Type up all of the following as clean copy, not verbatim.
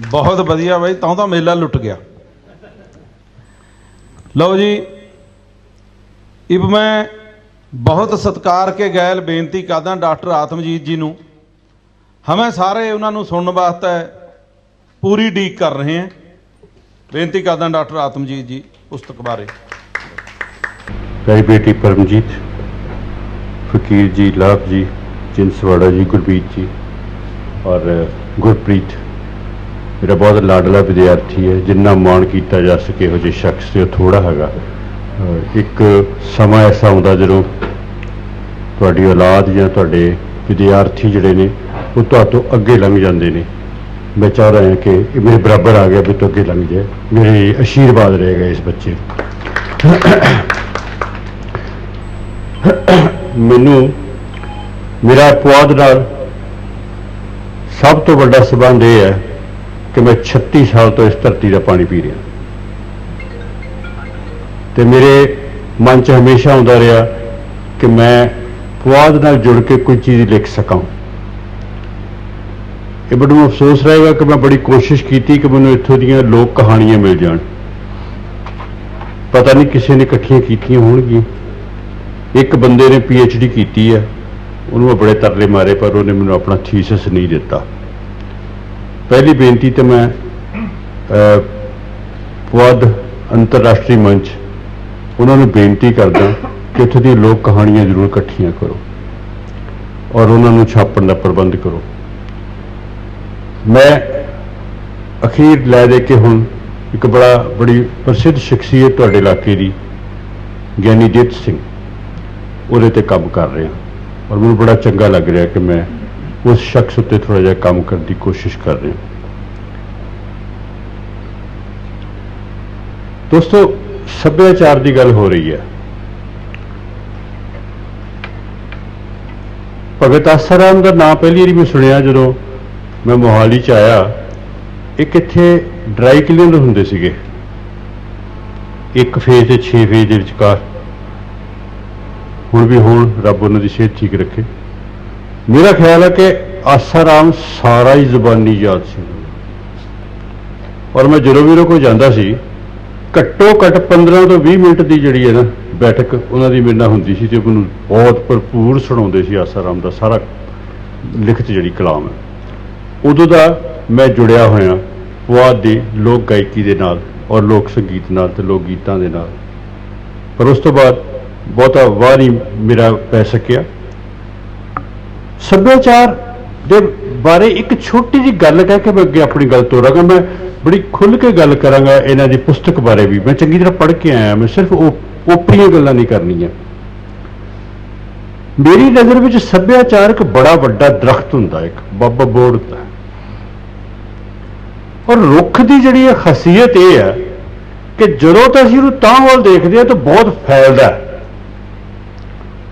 बहुत वधिया बई, तौं तो मेला लुट गया। लो जी, इब मैं बहुत सत्कार के गैल बेनती करदा डॉक्टर आत्मजीत जी नूं। हमें सारे उन्होंने सुनने वास्ते पूरी उड़ीक कर रहे हैं। बेनती करदा डॉक्टर आत्मजीत जी पुस्तक बारे। मेरी बेटी परमजीत, फकीर जी, लाभ जी, जिनसवाड़ा जी, गुरमीत जी और गुरप्रीत मेरा बहुत लाडला विद्यार्थी है। जिन्ना माण किया जा सके हो जे शख्स से थोड़ा हैगा। एक समा ऐसा आउंदा जदों तुहाडी औलाद या तुहाडे विद्यार्थी जिहड़े ने वो तुहाडे तो अगे लंघ जाते हैं। मैं चाह रहा कि मेरे बराबर आ गया भी तो अगे लंघ जाए। मेरे आशीर्वाद रहेगा इस बच्चे। मैनू मेरा पुआध नाल सब तो बड़ा संबंध यह है कि मैं 36 साल तो इस धरती का पानी पी रहा। तो मेरे मन च हमेशा आता रहा कि मैं पुआध नाल जुड़ के कोई चीज़ लिख सकां। ये बड़ा अफसोस रहेगा कि मैं बड़ी कोशिश की कि मैंने इत्थों दियां लोक कहानियां मिल जान। पता नहीं किसी ने इकट्ठियां कीतियां होणगियां। एक बंदे ने PhD की है, उन्होंने बड़े तरले मारे पर उन्हें मैंने अपना थीसिस नहीं दिता। पहली बेनती तो मैं पुआध अंतरराष्ट्रीय मंच उन्होंने बेनती करदा कि इत्थों दी लोक कहानियां जरूर इकट्ठियां करो और उन्होंने छापण का प्रबंध करो। मैं अखीर लै दे के हुण एक बड़ी प्रसिद्ध शख्सियत तुहाडे इलाके की ज्ञानी जित सिंह उहदे ते काम कर रहे हैं और मैनूं बड़ा चंगा लग रहा कि मैं उस शख्स उत्ते थोड़ा जिहा काम करने की कोशिश कर रहे हैं। दोस्तों, सभ्याचार की गल हो रही है। भगत आसाराम का नाम पहली बार मैं सुनिया जो मैं मोहाली च आया। एक इत्थे ड्राई क्लीनर हुंदे सीगे, एक फेज ते 6 फेज के विचकार। हुण भी हुण रब उन्हां दी सेहत ठीक रखे। मेरा ख्याल है कि आसाराम सारा ही जुबानी याद से और मैं जो भी कोई जाता सी घट्टो घट्ट 15 तो 20 मिनट की जी है ना बैठक उन्होंने मेरे नाल हुंदी सी ते मैनूं बहुत भरपूर सुणाउंदे सी आसाराम का सारा लिखत जी कलाम है। उदों का मैं जुड़िया होया पुआध की लोक गायकी के नाल और लोक संगीत नाल ते लोक गीतां दे नाल। पर उस तो बाद बहुता वाह नहीं मेरा पै सकिया। सभ्याचार दे बारे एक छोटी जी गल कह के मैं अगे अपनी गल तोरांगा। मैं बड़ी खुल के गल करांगा इन्हां दी पुस्तक बारे भी। मैं चंगी तरह पढ़ के आया, मैं सिर्फ ओपरियां गल्लां नहीं करनियां। मेरी नज़र में सभ्याचार एक बड़ा वड्डा दरख्त हुंदा, एक बाबा बोड़ हुंदा और रुख की जिहड़ी खासियत यह है कि जदों तो असीं उहनूं तां वल देखदे हां तो बहुत फैलदा है।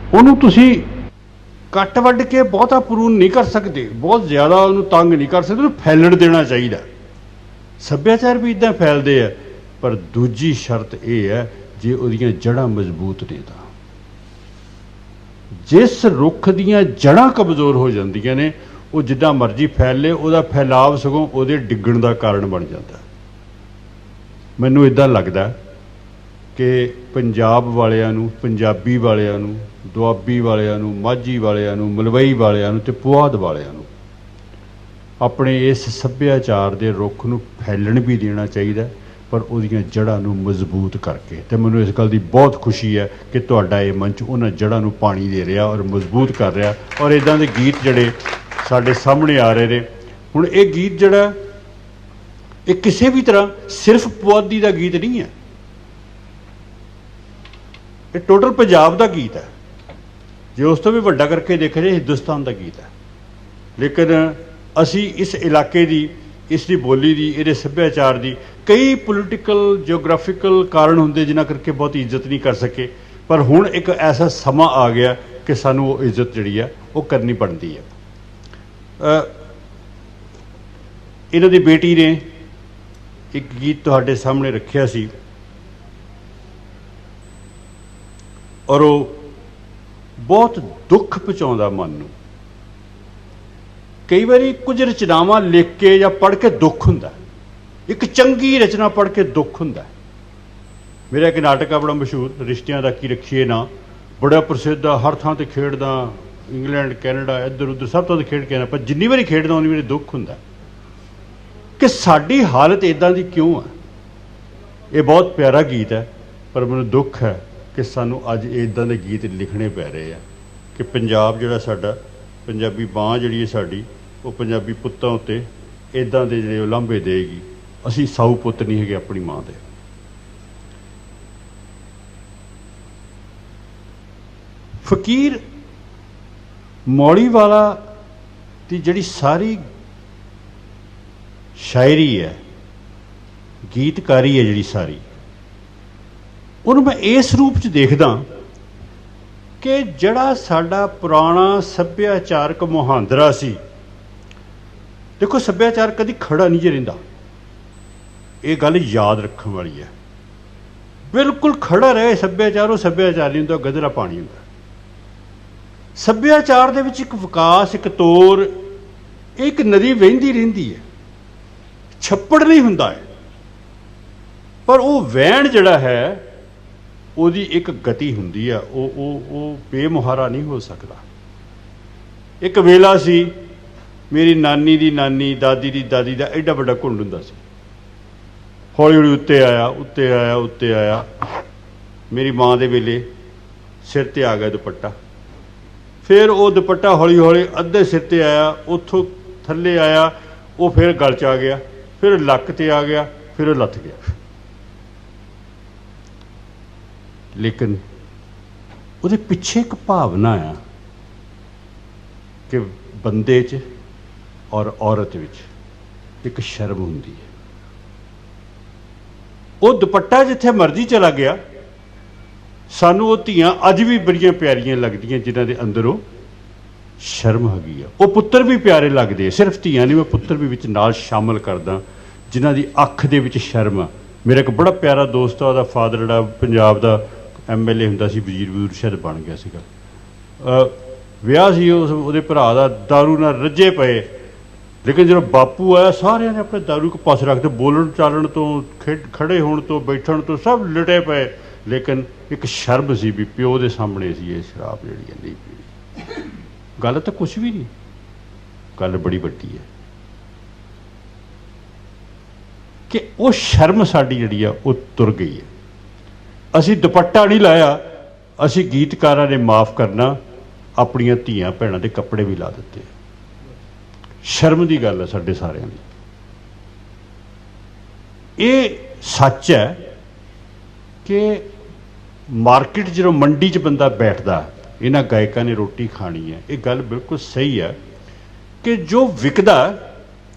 उहनूं तुसीं कट वड्ड के बहुता प्रून नहीं कर सकते, बहुत ज़्यादा उन्होंने तंग नहीं कर सकते, उन्होंने फैलण देना चाहिए। सभ्याचार भी इदा फैलते हैं पर दूजी शर्त यह है जे उहदियां जड़ां मजबूत ने तां। जिस रुख दीयां जड़ां कमज़ोर हो जांदियां ने वो जिद्दां मर्जी फैल ले, उहदा फैलाव सगों उहदे डिग्गण का कारण बन जाता। मैनूं इदां लगदा कि पंजाब वालियां नूं, पंजाबी वालियां नूं, दुआबी वालियां नूं, माझी वालियां नूं, मलवई वालियां नूं ते पुआध वालियां नूं अपने इस सभ्याचार के रुख नूं फैलण भी देना चाहिए पर उहदियां जड़ां नूं मजबूत करके। तो मैनूं इस गल की बहुत खुशी है कि तुहाडा ये मंच उन्हां जड़ां नूं पानी दे रहा और मजबूत कर रहा। और इदां दे गीत जिहड़े साडे सामने आ रहे हैं हुण, ये गीत जिहड़ा ये किसी भी तरह सिर्फ पुआधी का गीत नहीं है, ये टोटल पंजाब का गीत है। जो उस तो भी वड्डा करके देखा जाए हिंदुस्तान का गीत है। लेकिन असी इस इलाके की, इसकी बोली की, ये सभ्याचार की कई पोलिटिकल जियोग्राफिकल कारण होंगे जिन्हां करके बहुत इज्जत नहीं कर सके। पर हुण एक ऐसा समा आ गया कि सानू वो इज्जत जिहड़ी है वो करनी बनती है। इन्हां दी बेटी ने एक गीत तुहाडे सामने रखिया सी और वो बहुत दुख पहुँचाउंदा मन नूं। ਕਈ ਵਾਰੀ ਕੁਝ ਰਚਨਾਵਾਂ ਲਿਖ ਕੇ ਜਾਂ ਪੜ੍ਹ ਕੇ ਦੁੱਖ ਹੁੰਦਾ, ਇੱਕ ਚੰਗੀ ਰਚਨਾ ਪੜ੍ਹ ਕੇ ਦੁੱਖ ਹੁੰਦਾ। ਮੇਰਾ ਇੱਕ ਨਾਟਕ ਆ ਬੜਾ ਮਸ਼ਹੂਰ, ਰਿਸ਼ਤਿਆਂ ਦਾ ਕੀ ਰੱਖੀਏ ਨਾ, ਬੜਾ ਪ੍ਰਸਿੱਧ ਆ, ਹਰ ਥਾਂ ਤੇ ਖੇਡਦਾ, ਇੰਗਲੈਂਡ ਕੈਨੇਡਾ ਇੱਧਰ ਉੱਧਰ ਸਭ ਤੋਂ ਖੇਡ ਕੇ ਆਉਣਾ, ਪਰ ਜਿੰਨੀ ਵਾਰੀ ਖੇਡਦਾ ਉਨੀ ਵਾਰੀ ਦੁੱਖ ਹੁੰਦਾ ਕਿ ਸਾਡੀ ਹਾਲਤ ਇੱਦਾਂ ਦੀ ਕਿਉਂ ਆ। ਇਹ ਬਹੁਤ ਪਿਆਰਾ ਗੀਤ ਹੈ, ਪਰ ਮੈਨੂੰ ਦੁੱਖ ਹੈ ਕਿ ਸਾਨੂੰ ਅੱਜ ਇੱਦਾਂ ਦੇ ਗੀਤ ਲਿਖਣੇ ਪੈ ਰਹੇ ਆ ਕਿ ਪੰਜਾਬ ਜਿਹੜਾ ਸਾਡਾ, ਪੰਜਾਬੀ ਬਾਂਹ ਜਿਹੜੀ ਹੈ ਸਾਡੀ, ਉਹ ਪੰਜਾਬੀ ਪੁੱਤਾਂ ਉੱਤੇ ਇੱਦਾਂ ਦੇ ਜਿਹੜੇ ਉਲਾਂਭੇ ਦੇਗੀ। ਅਸੀਂ ਸਾਊ ਪੁੱਤ ਨਹੀਂ ਹੈਗੇ ਆਪਣੀ ਮਾਂ ਦੇ। ਫਕੀਰ ਮੌਲੀ ਵਾਲਾ ਦੀ ਜਿਹੜੀ ਸਾਰੀ ਸ਼ਾਇਰੀ ਹੈ, ਗੀਤਕਾਰੀ ਹੈ ਜਿਹੜੀ ਸਾਰੀ, ਉਹਨੂੰ ਮੈਂ ਇਸ ਰੂਪ 'ਚ ਦੇਖਦਾ ਕਿ ਜਿਹੜਾ ਸਾਡਾ ਪੁਰਾਣਾ ਸੱਭਿਆਚਾਰਕ ਮੁਹਾਂਦਰਾ ਸੀ। ਦੇਖੋ, ਸੱਭਿਆਚਾਰ ਕਦੀ ਖੜਾ ਨਹੀਂ ਜੇ ਰਹਿੰਦਾ, ਇਹ ਗੱਲ ਯਾਦ ਰੱਖਣ ਵਾਲੀ ਹੈ। ਬਿਲਕੁਲ ਖੜਾ ਰਹੇ ਸੱਭਿਆਚਾਰ, ਉਹ ਸੱਭਿਆਚਾਰ ਨਹੀਂ ਹੁੰਦਾ, ਗਧਰਾ ਪਾਣੀ ਹੁੰਦਾ। ਸੱਭਿਆਚਾਰ ਦੇ ਵਿੱਚ ਇੱਕ ਵਿਕਾਸ, ਇੱਕ ਤੋਰ, ਇੱਕ ਨਦੀ ਵਹਿੰਦੀ ਰਹਿੰਦੀ ਹੈ, ਛੱਪੜ ਨਹੀਂ ਹੁੰਦਾ ਹੈ, ਪਰ ਉਹ ਵਹਿਣ ਜਿਹੜਾ ਹੈ ਉਹਦੀ ਇੱਕ ਗਤੀ ਹੁੰਦੀ ਆ, ਉਹ ਬੇਮੁਹਾਰਾ ਨਹੀਂ ਹੋ ਸਕਦਾ। ਇੱਕ ਵੇਲਾ ਸੀ, ਮੇਰੀ ਨਾਨੀ ਦੀ ਨਾਨੀ, ਦਾਦੀ ਦੀ ਦਾਦੀ ਦਾ ਐਡਾ ਵੱਡਾ ਘੁੰਡ ਹੁੰਦਾ ਸੀ, ਹੌਲੀ ਹੌਲੀ ਉੱਤੇ ਆਇਆ, ਉੱਤੇ ਆਇਆ, ਉੱਤੇ ਆਇਆ। ਮੇਰੀ ਮਾਂ ਦੇ ਵੇਲੇ ਸਿਰ 'ਤੇ ਆ ਗਿਆ ਦੁਪੱਟਾ, ਫਿਰ ਉਹ ਦੁਪੱਟਾ ਹੌਲੀ ਹੌਲੀ ਅੱਧੇ ਸਿਰ 'ਤੇ ਆਇਆ, ਉੱਥੋਂ ਥੱਲੇ ਆਇਆ, ਉਹ ਫਿਰ ਗਲ 'ਚ ਆ ਗਿਆ, ਫਿਰ ਲੱਕ 'ਤੇ ਆ ਗਿਆ, ਫਿਰ ਉਹ ਲੱਥ ਗਿਆ। ਲੇਕਿਨ ਉਹਦੇ ਪਿੱਛੇ ਇੱਕ ਭਾਵਨਾ ਆ ਕਿ ਬੰਦੇ 'ਚ ਔਰ ਔਰਤ ਵਿੱਚ ਇੱਕ ਸ਼ਰਮ ਹੁੰਦੀ ਹੈ। ਉਹ ਦੁਪੱਟਾ ਜਿੱਥੇ ਮਰਜ਼ੀ ਚਲਾ ਗਿਆ, ਸਾਨੂੰ ਉਹ ਧੀਆਂ ਅੱਜ ਵੀ ਬੜੀਆਂ ਪਿਆਰੀਆਂ ਲੱਗਦੀਆਂ ਜਿਨ੍ਹਾਂ ਦੇ ਅੰਦਰ ਉਹ ਸ਼ਰਮ ਹੈਗੀ ਆ। ਉਹ ਪੁੱਤਰ ਵੀ ਪਿਆਰੇ ਲੱਗਦੇ, ਸਿਰਫ ਧੀਆਂ ਨਹੀਂ, ਮੈਂ ਪੁੱਤਰ ਵੀ ਵਿੱਚ ਨਾਲ ਸ਼ਾਮਲ ਕਰਦਾ ਜਿਨ੍ਹਾਂ ਦੀ ਅੱਖ ਦੇ ਵਿੱਚ ਸ਼ਰਮ ਆ। ਮੇਰਾ ਇੱਕ ਬੜਾ ਪਿਆਰਾ ਦੋਸਤ ਆ, ਉਹਦਾ ਫਾਦਰ ਜਿਹੜਾ ਪੰਜਾਬ ਦਾ MLA ਹੁੰਦਾ ਸੀ, ਵਜ਼ੀਰ ਸ਼ਾਇਦ ਬਣ ਗਿਆ ਸੀਗਾ। ਵਿਆਹ ਸੀ ਉਹਦੇ ਭਰਾ ਦਾ, ਦਾਰੂ ਨਾਲ ਰੱਜੇ ਪਏ, ਲੇਕਿਨ ਜਦੋਂ ਬਾਪੂ ਆਇਆ ਸਾਰਿਆਂ ਨੇ ਆਪਣੇ ਦਾਰੂ ਇੱਕ ਪਾਸੇ ਰੱਖਦੇ, ਬੋਲਣ ਚਾਲਣ ਤੋਂ, ਖੜੇ ਹੋਣ ਤੋਂ, ਬੈਠਣ ਤੋਂ ਸਭ ਲਟੇ ਪਏ, ਲੇਕਿਨ ਇੱਕ ਸ਼ਰਮ ਸੀ ਵੀ ਪਿਓ ਦੇ ਸਾਹਮਣੇ ਸੀ ਇਹ ਸ਼ਰਾਬ ਜਿਹੜੀ ਹੈ ਨਹੀਂ ਪੀਣੀ। ਗੱਲ ਤਾਂ ਕੁਛ ਵੀ ਨਹੀਂ, ਗੱਲ ਬੜੀ ਵੱਡੀ ਹੈ ਕਿ ਉਹ ਸ਼ਰਮ ਸਾਡੀ ਜਿਹੜੀ ਆ ਉਹ ਤੁਰ ਗਈ ਹੈ। ਅਸੀਂ ਦੁਪੱਟਾ ਨਹੀਂ ਲਾਇਆ, ਅਸੀਂ ਗੀਤਕਾਰਾਂ ਨੇ ਮਾਫ਼ ਕਰਨਾ, ਆਪਣੀਆਂ ਧੀਆਂ ਭੈਣਾਂ ਦੇ ਕੱਪੜੇ ਵੀ ਲਾ ਦਿੱਤੇ। ਸ਼ਰਮ ਦੀ ਗੱਲ ਹੈ ਸਾਡੇ ਸਾਰਿਆਂ ਦੀ। ਇਹ ਸੱਚ ਹੈ ਕਿ ਮਾਰਕੀਟ ਜਦੋਂ ਮੰਡੀ 'ਚ ਬੰਦਾ ਬੈਠਦਾ, ਇਹਨਾਂ ਗਾਇਕਾਂ ਨੇ ਰੋਟੀ ਖਾਣੀ ਹੈ, ਇਹ ਗੱਲ ਬਿਲਕੁਲ ਸਹੀ ਹੈ ਕਿ ਜੋ ਵਿਕਦਾ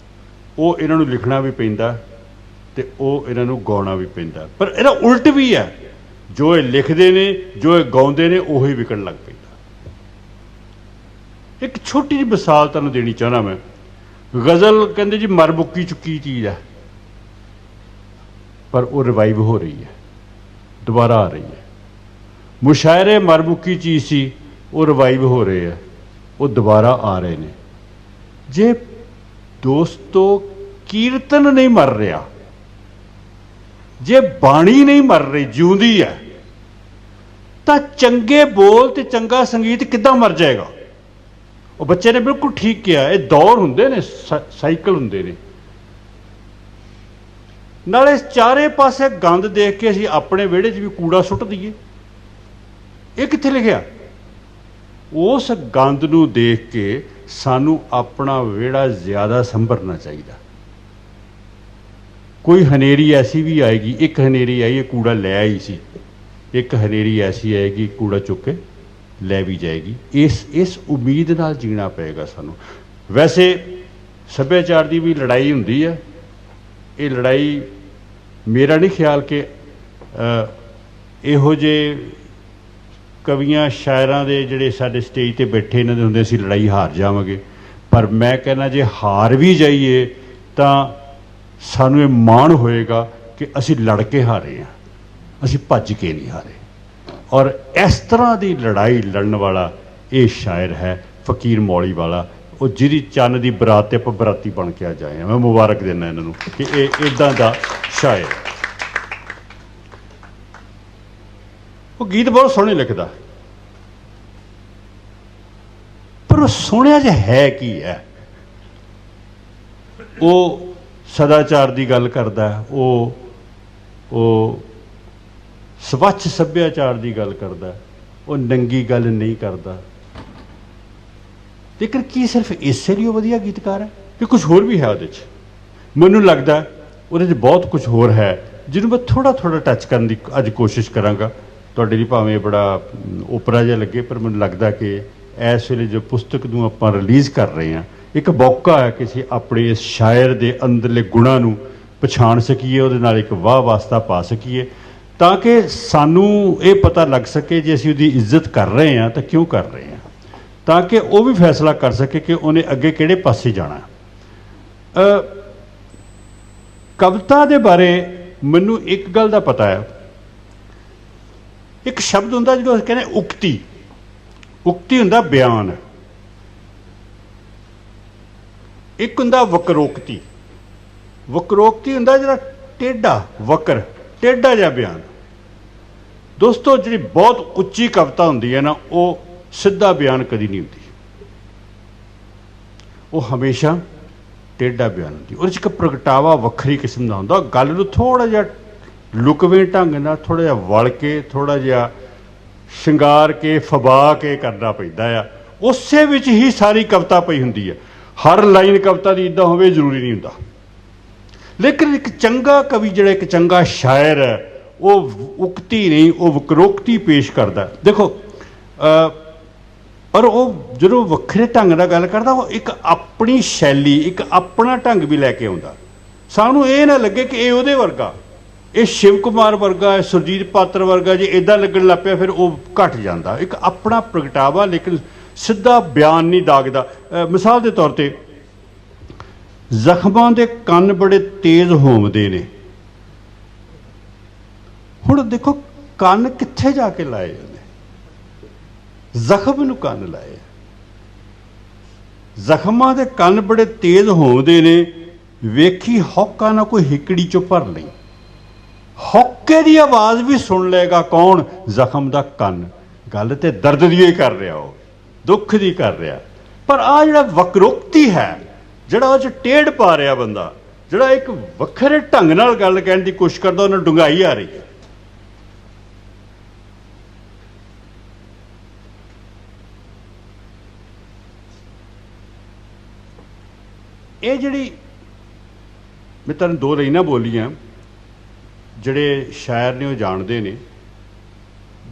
ਉਹ ਇਹਨਾਂ ਨੂੰ ਲਿਖਣਾ ਵੀ ਪੈਂਦਾ ਅਤੇ ਉਹ ਇਹਨਾਂ ਨੂੰ ਗਾਉਣਾ ਵੀ ਪੈਂਦਾ। ਪਰ ਇਹਦਾ ਉਲਟ ਵੀ ਹੈ, ਜੋ ਇਹ ਲਿਖਦੇ ਨੇ, ਜੋ ਇਹ ਗਾਉਂਦੇ ਨੇ, ਉਹੀ ਵਿਕਣ ਲੱਗ ਪੈਂਦਾ। ਇੱਕ ਛੋਟੀ ਜਿਹੀ ਮਿਸਾਲ ਤੁਹਾਨੂੰ ਦੇਣੀ ਚਾਹੁੰਦਾ ਮੈਂ। ਗਜ਼ਲ ਕਹਿੰਦੇ ਜੀ ਮਰ ਮੁੱਕੀ ਚੁੱਕੀ ਚੀਜ਼ ਹੈ, ਪਰ ਉਹ ਰਿਵਾਈਵ ਹੋ ਰਹੀ ਹੈ, ਦੁਬਾਰਾ ਆ ਰਹੀ ਹੈ। ਮੁਸ਼ਾਇਰੇ ਮਰ ਮੁੱਕੀ ਚੀਜ਼ ਸੀ, ਉਹ ਰਿਵਾਈਵ ਹੋ ਰਹੇ ਆ, ਉਹ ਦੁਬਾਰਾ ਆ ਰਹੇ ਨੇ। ਜੇ ਦੋਸਤੋ ਕੀਰਤਨ ਨਹੀਂ ਮਰ ਰਿਹਾ, ਜੇ ਬਾਣੀ ਨਹੀਂ ਮਰ ਰਹੀ, ਜਿਉਂਦੀ ਹੈ, ਤਾਂ ਚੰਗੇ ਬੋਲ ਤੇ ਚੰਗਾ ਸੰਗੀਤ ਕਿੱਦਾਂ ਮਰ ਜਾਏਗਾ? ਉਹ ਬੱਚੇ ਨੇ ਬਿਲਕੁਲ ਠੀਕ ਕਿਹਾ, ਇਹ ਦੌਰ ਹੁੰਦੇ ਨੇ, ਸਾਈਕਲ ਹੁੰਦੇ ਨੇ। ਨਾਲੇ ਚਾਰੇ ਪਾਸੇ ਗੰਦ ਦੇਖ ਕੇ ਅਸੀਂ ਆਪਣੇ ਵਿਹੜੇ 'ਚ ਵੀ ਕੂੜਾ ਸੁੱਟ ਦਈਏ, ਇਹ ਕਿੱਥੇ ਲਿਖਿਆ? ਉਸ ਗੰਦ ਨੂੰ ਦੇਖ ਕੇ ਸਾਨੂੰ ਆਪਣਾ ਵਿਹੜਾ ਜ਼ਿਆਦਾ ਸੰਭਰਨਾ ਚਾਹੀਦਾ। ਕੋਈ ਹਨੇਰੀ ਐਸੀ ਵੀ ਆਏਗੀ, ਇੱਕ ਹਨੇਰੀ ਆਈ, ਇਹ ਕੂੜਾ ਲੈ ਆਈ ਸੀ, ਇੱਕ ਹਨੇਰੀ ਐਸੀ ਆਏਗੀ ਕੂੜਾ ਚੁੱਕ ਕੇ ਲੈ ਵੀ ਜਾਏਗੀ। ਇਸ ਉਮੀਦ ਨਾਲ ਜੀਣਾ ਪਏਗਾ ਸਾਨੂੰ। ਵੈਸੇ ਸੱਭਿਆਚਾਰ ਦੀ ਵੀ ਲੜਾਈ ਹੁੰਦੀ ਹੈ। ਇਹ ਲੜਾਈ ਮੇਰਾ ਨਹੀਂ ਖਿਆਲ ਕਿ ਇਹੋ ਜਿਹੇ ਕਵੀਆਂ ਸ਼ਾਇਰਾਂ ਦੇ ਜਿਹੜੇ ਸਾਡੇ ਸਟੇਜ 'ਤੇ ਬੈਠੇ ਇਹਨਾਂ ਦੇ ਹੁੰਦੇ ਅਸੀਂ ਲੜਾਈ ਹਾਰ ਜਾਵਾਂਗੇ। ਪਰ ਮੈਂ ਕਹਿੰਦਾ ਜੇ ਹਾਰ ਵੀ ਜਾਈਏ ਤਾਂ ਸਾਨੂੰ ਇਹ ਮਾਣ ਹੋਏਗਾ ਕਿ ਅਸੀਂ ਲੜ ਕੇ ਹਾਰੇ ਹਾਂ, ਅਸੀਂ ਭੱਜ ਕੇ ਨਹੀਂ ਹਾਰੇ। ਔਰ ਇਸ ਤਰ੍ਹਾਂ ਦੀ ਲੜਾਈ ਲੜਨ ਵਾਲਾ ਇਹ ਸ਼ਾਇਰ ਹੈ ਫਕੀਰ ਮੌਲੀ ਵਾਲਾ। ਉਹ ਜਿਹਦੀ ਚੰਨ ਦੀ ਬਰਾਤ ਤੇ ਆਪਾਂ ਬਰਾਤੀ ਬਣ ਕੇ ਅੱਜ ਆਏ ਹਾਂ। ਮੈਂ ਮੁਬਾਰਕ ਦਿੰਦਾ ਇਹਨਾਂ ਨੂੰ ਕਿ ਇਹ ਇੱਦਾਂ ਦਾ ਸ਼ਾਇਰ। ਉਹ ਗੀਤ ਬਹੁਤ ਸੋਹਣੇ ਲਿਖਦਾ, ਪਰ ਉਹ ਸੋਹਣਿਆ ਜਿਹਾ ਹੈ ਕੀ ਹੈ? ਉਹ ਸਦਾਚਾਰ ਦੀ ਗੱਲ ਕਰਦਾ, ਉਹ ਸਵੱਛ ਸੱਭਿਆਚਾਰ ਦੀ ਗੱਲ ਕਰਦਾ, ਉਹ ਨੰਗੀ ਗੱਲ ਨਹੀਂ ਕਰਦਾ। ਲੇਕਿਨ ਕੀ ਸਿਰਫ ਇਸੇ ਲਈ ਉਹ ਵਧੀਆ ਗੀਤਕਾਰ ਹੈ ਕਿ ਕੁਝ ਹੋਰ ਵੀ ਹੈ ਉਹਦੇ 'ਚ? ਮੈਨੂੰ ਲੱਗਦਾ ਉਹਦੇ 'ਚ ਬਹੁਤ ਕੁਝ ਹੋਰ ਹੈ ਜਿਹਨੂੰ ਮੈਂ ਥੋੜ੍ਹਾ ਟੱਚ ਕਰਨ ਦੀ ਅੱਜ ਕੋਸ਼ਿਸ਼ ਕਰਾਂਗਾ। ਤੁਹਾਡੇ ਲਈ ਭਾਵੇਂ ਬੜਾ ਓਪਰਾ ਜਿਹਾ ਲੱਗੇ, ਪਰ ਮੈਨੂੰ ਲੱਗਦਾ ਕਿ ਇਸ ਵੇਲੇ ਜੋ ਪੁਸਤਕ ਨੂੰ ਆਪਾਂ ਰਿਲੀਜ਼ ਕਰ ਰਹੇ ਹਾਂ, ਇੱਕ ਮੌਕਾ ਹੈ ਕਿ ਅਸੀਂ ਆਪਣੇ ਇਸ ਸ਼ਾਇਰ ਦੇ ਅੰਦਰਲੇ ਗੁਣਾਂ ਨੂੰ ਪਛਾਣ ਸਕੀਏ, ਉਹਦੇ ਨਾਲ ਇੱਕ ਵਾਹ ਵਾਸਤਾ ਪਾ ਸਕੀਏ, ਤਾਂ ਕਿ ਸਾਨੂੰ ਇਹ ਪਤਾ ਲੱਗ ਸਕੇ ਜੇ ਅਸੀਂ ਉਹਦੀ ਇੱਜ਼ਤ ਕਰ ਰਹੇ ਹਾਂ ਤਾਂ ਕਿਉਂ ਕਰ ਰਹੇ ਹਾਂ, ਤਾਂ ਕਿ ਉਹ ਵੀ ਫੈਸਲਾ ਕਰ ਸਕੇ ਕਿ ਉਹਨੇ ਅੱਗੇ ਕਿਹੜੇ ਪਾਸੇ ਜਾਣਾ। ਕਵਿਤਾ ਦੇ ਬਾਰੇ ਮੈਨੂੰ ਇੱਕ ਗੱਲ ਦਾ ਪਤਾ ਹੈ, ਇੱਕ ਸ਼ਬਦ ਹੁੰਦਾ ਜਿਹਨੂੰ ਅਸੀਂ ਕਹਿੰਦੇ ਉਕਤੀ। ਉਕਤੀ ਹੁੰਦਾ ਬਿਆਨ, ਇੱਕ ਹੁੰਦਾ ਵਕਰੋਕਤੀ। ਵਕਰੋਕਤੀ ਹੁੰਦਾ ਜਿਹੜਾ ਟੇਢਾ, ਵਕਰ ਟੇਢਾ ਜਿਹਾ ਬਿਆਨ। ਦੋਸਤੋ, ਜਿਹੜੀ ਬਹੁਤ ਉੱਚੀ ਕਵਿਤਾ ਹੁੰਦੀ ਹੈ ਨਾ, ਉਹ ਸਿੱਧਾ ਬਿਆਨ ਕਦੀ ਨਹੀਂ ਹੁੰਦੀ, ਉਹ ਹਮੇਸ਼ਾ ਟੇਢਾ ਬਿਆਨ ਹੁੰਦੀ। ਉਹਦੇ 'ਚ ਇੱਕ ਪ੍ਰਗਟਾਵਾ ਵੱਖਰੀ ਕਿਸਮ ਦਾ ਹੁੰਦਾ। ਗੱਲ ਨੂੰ ਥੋੜ੍ਹਾ ਜਿਹਾ ਲੁਕਵੇਂ ਢੰਗ ਨਾਲ, ਥੋੜ੍ਹਾ ਜਿਹਾ ਵਲ ਕੇ, ਥੋੜ੍ਹਾ ਜਿਹਾ ਸ਼ਿੰਗਾਰ ਕੇ, ਫਬਾ ਕੇ ਕਰਨਾ ਪੈਂਦਾ ਆ। ਉਸੇ ਵਿੱਚ ਹੀ ਸਾਰੀ ਕਵਿਤਾ ਪਈ ਹੁੰਦੀ ਹੈ। ਹਰ ਲਾਈਨ ਕਵਿਤਾ ਦੀ ਇੱਦਾਂ ਹੋਵੇ ਜ਼ਰੂਰੀ ਨਹੀਂ ਹੁੰਦਾ। ਲੇਕਿਨ ਇੱਕ ਚੰਗਾ ਕਵੀ, ਜਿਹੜਾ ਇੱਕ ਚੰਗਾ ਸ਼ਾਇਰ ਹੈ, ਉਹ ਉਕਤੀ ਨਹੀਂ, ਉਹ ਵਕਰੋਕਤੀ ਪੇਸ਼ ਕਰਦਾ। ਦੇਖੋ, ਔਰ ਉਹ ਜਦੋਂ ਵੱਖਰੇ ਢੰਗ ਨਾਲ ਗੱਲ ਕਰਦਾ, ਉਹ ਇੱਕ ਆਪਣੀ ਸ਼ੈਲੀ, ਇੱਕ ਆਪਣਾ ਢੰਗ ਵੀ ਲੈ ਕੇ ਆਉਂਦਾ। ਸਾਨੂੰ ਇਹ ਨਾ ਲੱਗੇ ਕਿ ਇਹ ਉਹਦੇ ਵਰਗਾ, ਇਹ ਸ਼ਿਵ ਕੁਮਾਰ ਵਰਗਾ ਹੈ, ਸੁਰਜੀਤ ਪਾਤਰ ਵਰਗਾ। ਜੇ ਇੱਦਾਂ ਲੱਗਣ ਲੱਗ ਪਿਆ ਫਿਰ ਉਹ ਘਟ ਜਾਂਦਾ। ਇੱਕ ਆਪਣਾ ਪ੍ਰਗਟਾਵਾ, ਲੇਕਿਨ ਸਿੱਧਾ ਬਿਆਨ ਨਹੀਂ ਦਾਗਦਾ। ਮਿਸਾਲ ਦੇ ਤੌਰ 'ਤੇ, ਜ਼ਖਮਾਂ ਦੇ ਕੰਨ ਬੜੇ ਤੇਜ਼ ਹੋਮਦੇ ਨੇ। ਹੁਣ ਦੇਖੋ, ਕੰਨ ਕਿੱਥੇ ਜਾ ਕੇ ਲਾਏ ਜਾਂਦੇ? ਜ਼ਖਮ ਨੂੰ ਕੰਨ ਲਾਏ। ਜ਼ਖਮਾਂ ਦੇ ਕੰਨ ਬੜੇ ਤੇਜ਼ ਹੋਮਦੇ ਨੇ, ਵੇਖੀ ਹੌਕਾ ਨਾ ਕੋਈ ਹਿਕੜੀ 'ਚੋਂ ਭਰ ਲਈ। ਹੌਕੇ ਦੀ ਆਵਾਜ਼ ਵੀ ਸੁਣ ਲਏਗਾ ਕੌਣ? ਜ਼ਖਮ ਦਾ ਕੰਨ। ਗੱਲ ਤੇ ਦਰਦ ਦੀ ਹੀ ਕਰ ਰਿਹਾ, ਉਹ ਦੁੱਖ ਦੀ ਕਰ ਰਿਹਾ। ਪਰ ਆਹ ਜਿਹੜਾ ਵਕਰੋਕਤੀ ਹੈ, ਜਿਹੜਾ ਉਹ 'ਚ ਟੇਢ ਪਾ ਰਿਹਾ ਬੰਦਾ, ਜਿਹੜਾ ਇੱਕ ਵੱਖਰੇ ਢੰਗ ਨਾਲ ਗੱਲ ਕਹਿਣ ਦੀ ਕੋਸ਼ਿਸ਼ ਕਰਦਾ, ਉਹਨਾਂ ਡੂੰਘਾਈ ਆ ਰਹੀ ਹੈ। ਇਹ ਜਿਹੜੀ ਮੈਂ ਤੁਹਾਨੂੰ ਦੋ ਲਾਈਨਾਂ ਬੋਲੀਆਂ, ਜਿਹੜੇ ਸ਼ਾਇਰ ਨੇ ਉਹ ਜਾਣਦੇ ਨੇ,